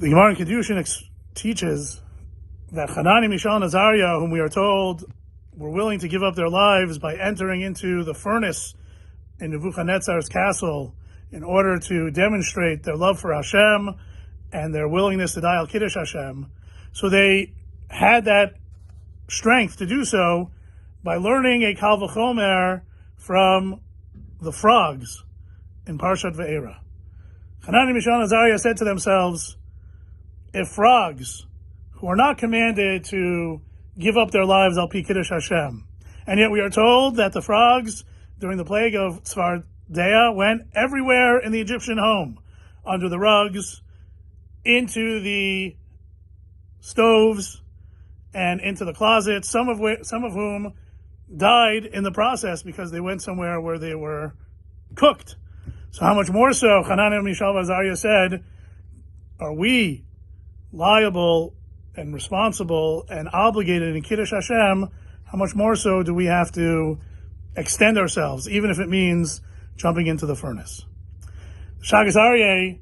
The Gemara in Kedushin teaches that Hanani, Mishael, and Azariah, whom we are told were willing to give up their lives by entering into the furnace in Nebuchadnezzar's castle in order to demonstrate their love for Hashem and their willingness to die al Kiddush Hashem. So they had that strength to do so by learning a Kal V'chomer from the frogs in Parshat Vaera. Hanani, Mishael, and Azariah said to themselves, if frogs, who are not commanded to give up their lives al pi Kiddush Hashem, and yet we are told that the frogs during the plague of Tzfardea went everywhere in the Egyptian home, under the rugs, into the stoves, and into the closets, some of whom died in the process because they went somewhere where they were cooked. So how much more so, Hanani, Mishael, and Azariah said, are we liable and responsible and obligated in Kiddush Hashem? How much more so do we have to extend ourselves, even if it means jumping into the furnace? Shagas Aryeh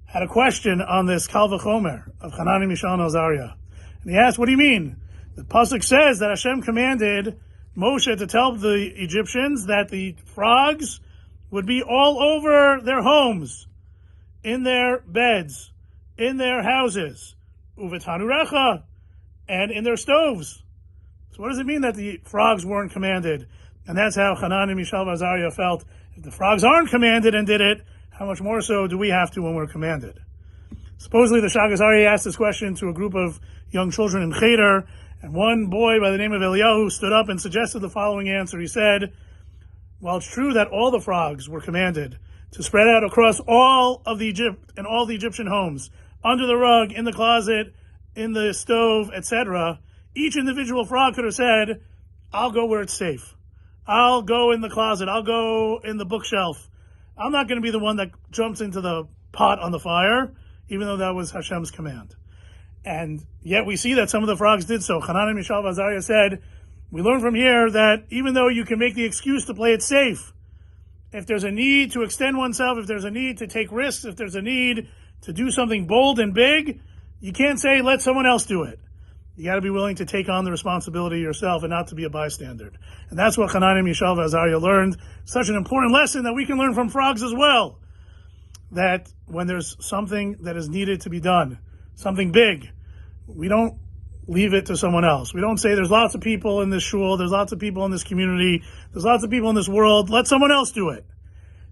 had a question on this Kal V'chomer of Hanani, Mishael, and Azariah. And he asked, what do you mean? The Pasuk says that Hashem commanded Moshe to tell the Egyptians that the frogs would be all over their homes, in their beds, in their houses, uvetanurecha, and in their stoves. So what does it mean that the frogs weren't commanded? And that's how Hanani, Mishael, and Azariah felt. If the frogs aren't commanded and did it, how much more so do we have to when we're commanded? Supposedly the Shagas Aryeh asked this question to a group of young children in Cheder, and one boy by the name of Eliyahu stood up and suggested the following answer. He said, while it's true that all the frogs were commanded to spread out across all of all the Egyptian homes, under the rug, in the closet, in the stove, etc., each individual frog could have said, I'll go where it's safe. I'll go in the closet. I'll go in the bookshelf. I'm not going to be the one that jumps into the pot on the fire, even though that was Hashem's command. And yet we see that some of the frogs did so. Hanani, Mishael, and Azariah said, we learn from here that even though you can make the excuse to play it safe, if there's a need to extend oneself, if there's a need to take risks, if there's a need to do something bold and big, you can't say, let someone else do it. You got to be willing to take on the responsibility yourself and not to be a bystander. And that's what Hanani, Mishael, and Azariah learned. Such an important lesson that we can learn from frogs as well. That when there's something that is needed to be done, something big, we don't leave it to someone else. We don't say there's lots of people in this shul, there's lots of people in this community, there's lots of people in this world, let someone else do it.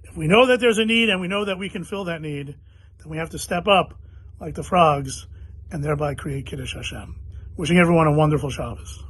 If we know that there's a need and we know that we can fill that need, then we have to step up like the frogs and thereby create Kiddush Hashem. Wishing everyone a wonderful Shabbos.